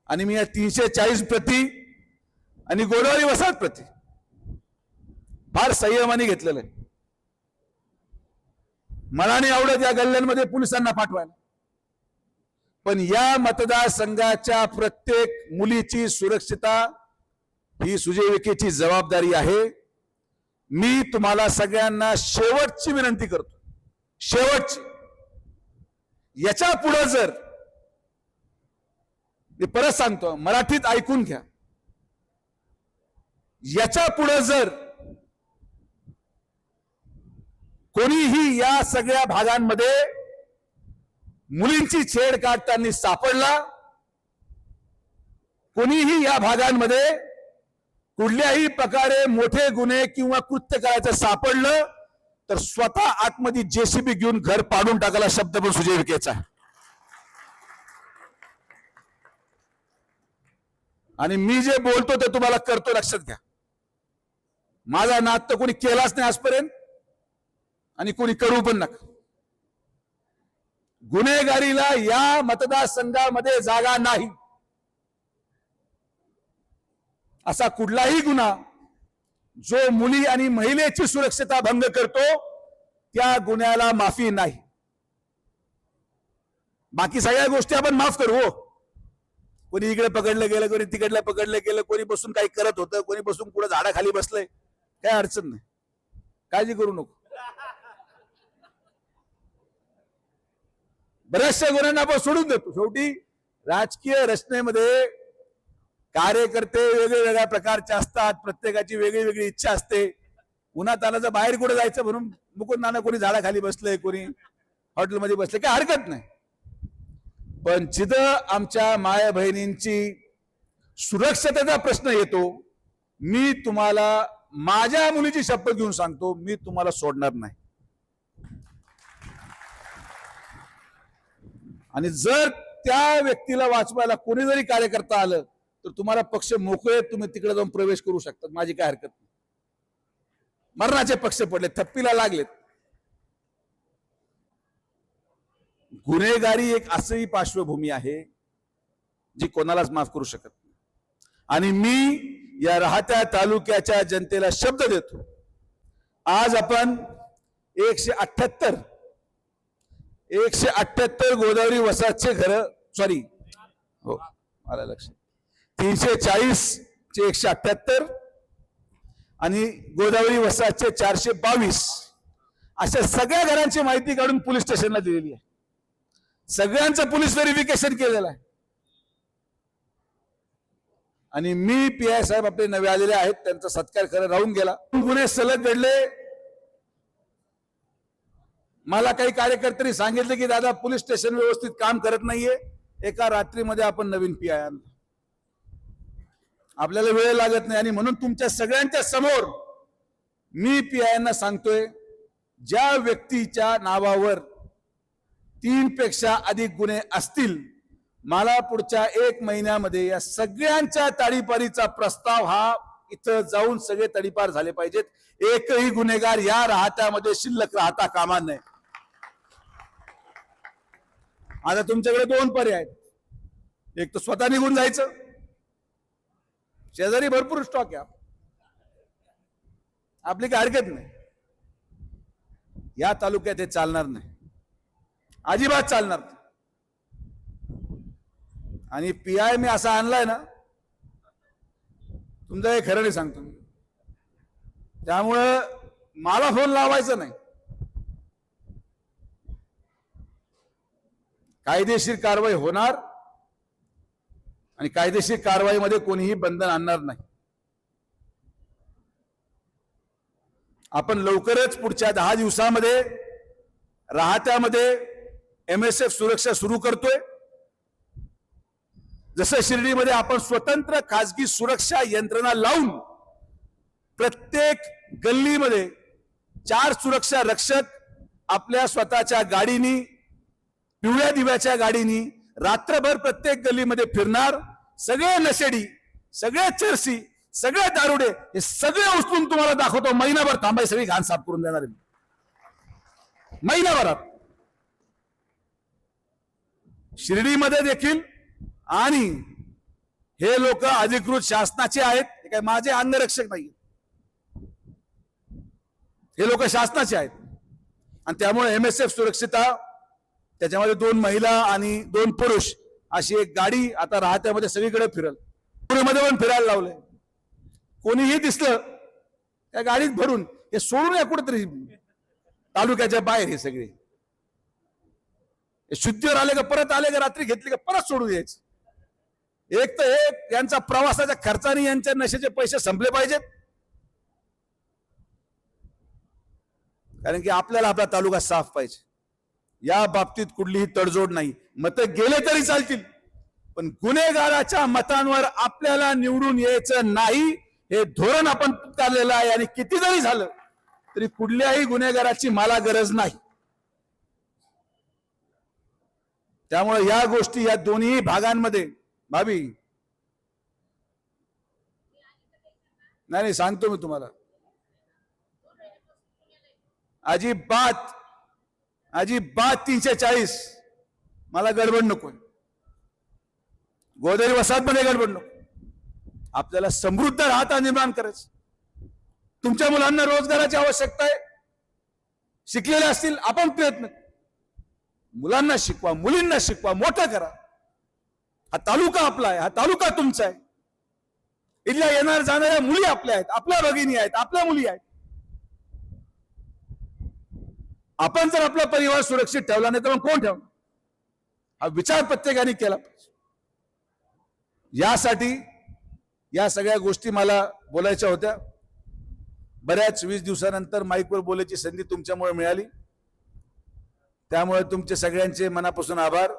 आणि मी या 340 प्रती आणि गोदावरी वसाहत प्रती फार संयमाने घेतलेलं आहे. मला नाही आवडत या गल्ल्यांमध्ये पोलिसांना पाठवायला, पण या मतदारसंघाच्या प्रत्येक मुलीची सुरक्षितता ही सुजय विखेची जबाबदारी आहे. मी तुम्हाला सगळ्यांना शेवटची विनंती करतो, शेवटची. याच्या पुढे जर, मी परत सांगतो, मराठीत ऐकून घ्या, याच्या पुढे जर कोणीही या सगळ्या भागांमध्ये मुलींची छेड काढताना सापडला, कोणीही या भागांमध्ये कुठल्याही प्रकारे मोठे गुन्हे किंवा कृत्य करायचं सापडलं तर स्वतः आतमध्ये जेसीबी घेऊन घर पाडून टाकायला शब्द पण सुजय विखेचा आहे. आणि मी जे बोलतो ते तुम्हाला करतो, लक्षात घ्या. माझा नाद तर कोणी केलाच नाही आजपर्यंत आणि कोणी करू पण नका. गुन्हेगारीला या मतदारसंघामध्ये जागा नाही. असा कुठलाही गुन्हा जो मुली आणि महिलेची सुरक्षितता भंग करतो त्या गुन्ह्याला माफी नाही. बाकी सगळ्या गोष्टी आपण माफ करू. हो, कोणी इकडे पकडलं गेलं, कोणी तिकडलं पकडलं गेलं, कोणी बसून काही करत होतं, कोणी बसून कुठं झाडाखाली बसलंय, काय अडचण नाही, काळजी करू नको. बऱ्याचशा गुन्ह्यांना आपण सोडून देतो. शेवटी राजकीय रचनेमध्ये कार्यकर्ते वेगवेगळ्या प्रकारचे असतात, प्रत्येकाची वेगळी वेगळी इच्छा असते. उन्हात आलं बाहेर कुठे जायचं म्हणून मुकुंद नाना कोणी झाडाखाली बसलंय, कोणी हॉटेलमध्ये बसले, काय हरकत नाही. पण जिथं आमच्या माया बहिणींची सुरक्षतेचा प्रश्न येतो, मी तुम्हाला माझ्या मुलीची शपथ घेऊन सांगतो, मी तुम्हाला सोडणार नाही. आणि जर त्या व्यक्तीला वाचवायला कोणी जरी कार्यकर्ता आलं तर तुम्हाला पक्ष मोकळे, तुम्ही तिकडे जाऊन प्रवेश करू शकतात, माझी काय हरकत नाही. मरणाचे पक्ष पडले, थप्पीला लागलेत. गुन्हेगारी एक अशी पार्श्वभूमी आहे जी कोणालाच माफ करू शकत नाही. आणि मी या राहत्या तालुक्याच्या जनतेला शब्द देतो, आज आपण 178 गोदावरी वसाहतचे घर, सॉरी, हो मला लक्षात, 340 चे 178 आणि गोदावरी वसाहतचे 422 अशा सगळ्या घरांची माहिती काढून पोलीस स्टेशनला दिलेली आहे. सगळ्यांचं पोलीस व्हेरिफिकेशन केलेलं आहे. आणि मी पीआय साहेब आपले नवे आलेले आहेत, त्यांचा सत्कार खरं राहून गेला. गुन्हे सलग घडले. मला काही कार्यकर्त्यांनी सांगितले की दादा पोलीस स्टेशन व्यवस्थित काम करत नाहीये. एका रात्रीमध्ये आपण नवीन पीआय आणला, आपल्याला वेळ लागत नाही. आणि म्हणून तुमच्या सगळ्यांच्या समोर मी पीआयना सांगतोय, ज्या व्यक्तीच्या नावावर 3 पेक्षा अधिक गुन्हे असतील, मला पुढच्या 1 महिन्यामध्ये या सगळ्यांच्या ताडीपारीचा प्रस्ताव हा इथं जाऊन सगळे तडीपार झाले पाहिजेत. एकही गुन्हेगार या राहत्यामध्ये शिल्लक राहता कामा नये. आता तुमच्याकडे 2 पर्याय आहेत. एक तर स्वतः निघून जायचं, शेजारी भरपूर स्टॉक आहे, आपली काही हरकत नाही. या तालुक्यात हे चालणार नाही, अजिबात चालणार नाही. आणि पीआय मी असा आणलाय ना, तुमचं हे खरं नाही सांगतो. त्यामुळं मला फोन लावायचा नाही. कायदेशीर कारवाई होणार आणि कायदेशीर कारवाईमध्ये कोणीही बंधन आणणार नाही. आपण लवकरच पुढच्या 10 दिवसामध्ये राहत्यामध्ये MSF सुरक्षा सुरू करतोय. जसं शिर्डीमध्ये आपण स्वतंत्र खासगी सुरक्षा यंत्रणा लावून प्रत्येक गल्लीमध्ये 4 सुरक्षा रक्षक आपल्या स्वतःच्या गाडीनी, पिवळ्या दिव्याच्या गाडीनी रात्रभर प्रत्येक गल्लीमध्ये फिरणार. सगळे नशेडी, सगळे चरसी, सगळे दारुडे हे सगळे उचलून तुम्हाला दाखवतो. महिनाभर थांबाय, सगळी घाण साफ करून देणार आहे महिनाभरात. शिर्डीमध्ये देखील आणि हे लोक अधिकृत शासनाचे आहेत, हे काय माझे अंगरक्षक नाही, हे लोक शासनाचे आहेत. आणि त्यामुळे MSF सुरक्षिता, त्याच्यामध्ये 2 महिला आणि 2 पुरुष अशी एक गाडी आता राहत्यामध्ये सगळीकडे फिरल, पुरीमध्ये पण फिरायला लावलंय. कोणीही दिसलं त्या गाडीत भरून हे सोडून या कुठेतरी तालुक्याच्या बाहेर. हे सगळे शुद्धीवर आले का परत आले का रात्री घेतले का परत सोडून यायचं. एक तर एक यांचा प्रवासाच्या खर्चाने यांच्या नशेचे पैसे संपले पाहिजेत, कारण की आपल्याला आपला तालुका साफ पाहिजे. या बाबतीत कुठलीही तडजोड नाही. मतं गेले तरी चालतील, पण गुन्हेगाराच्या मतांवर आपल्याला निवडून यायचं नाही, हे धोरण आपण पुकारलेलं आहे. आणि किती जरी झालं तरी कुठल्याही गुन्हेगाराची मला गरज नाही. त्यामुळे या गोष्टी या दोन्ही भागांमध्ये भाभी नाही सांगतो मी तुम्हाला, अजिबात 340 मला गडबड नको, गोदावरी वसाहत मध्ये गडबड नको. आपल्याला समृद्ध राहता निर्माण करायचं. तुमच्या मुलांना रोजगाराची आवश्यकता आहे, शिकलेले असतील, आपण प्रयत्न, मुलांना शिकवा, मुलींना शिकवा, मोठं करा. हा तालुका आपला आहे, हा तालुका तुमचा आहे. इथल्या येणार जाणाऱ्या मुली आपल्या आहेत, आपल्या भगिनी आहेत, आपल्या मुली आहेत. आपण जर आपला परिवार सुरक्षित ठेवला नाही तर मग कोण ठेवणार? हा विचार प्रत्येकाने केला पाहिजे. यासाठी या सगळ्या गोष्टी मला बोलायच्या होत्या. बऱ्याच 20 दिवसानंतर माईकवर बोलायची संधी तुमच्यामुळे मिळाली, त्यामुळे तुमचे सगळ्यांचे मनापासून आभार.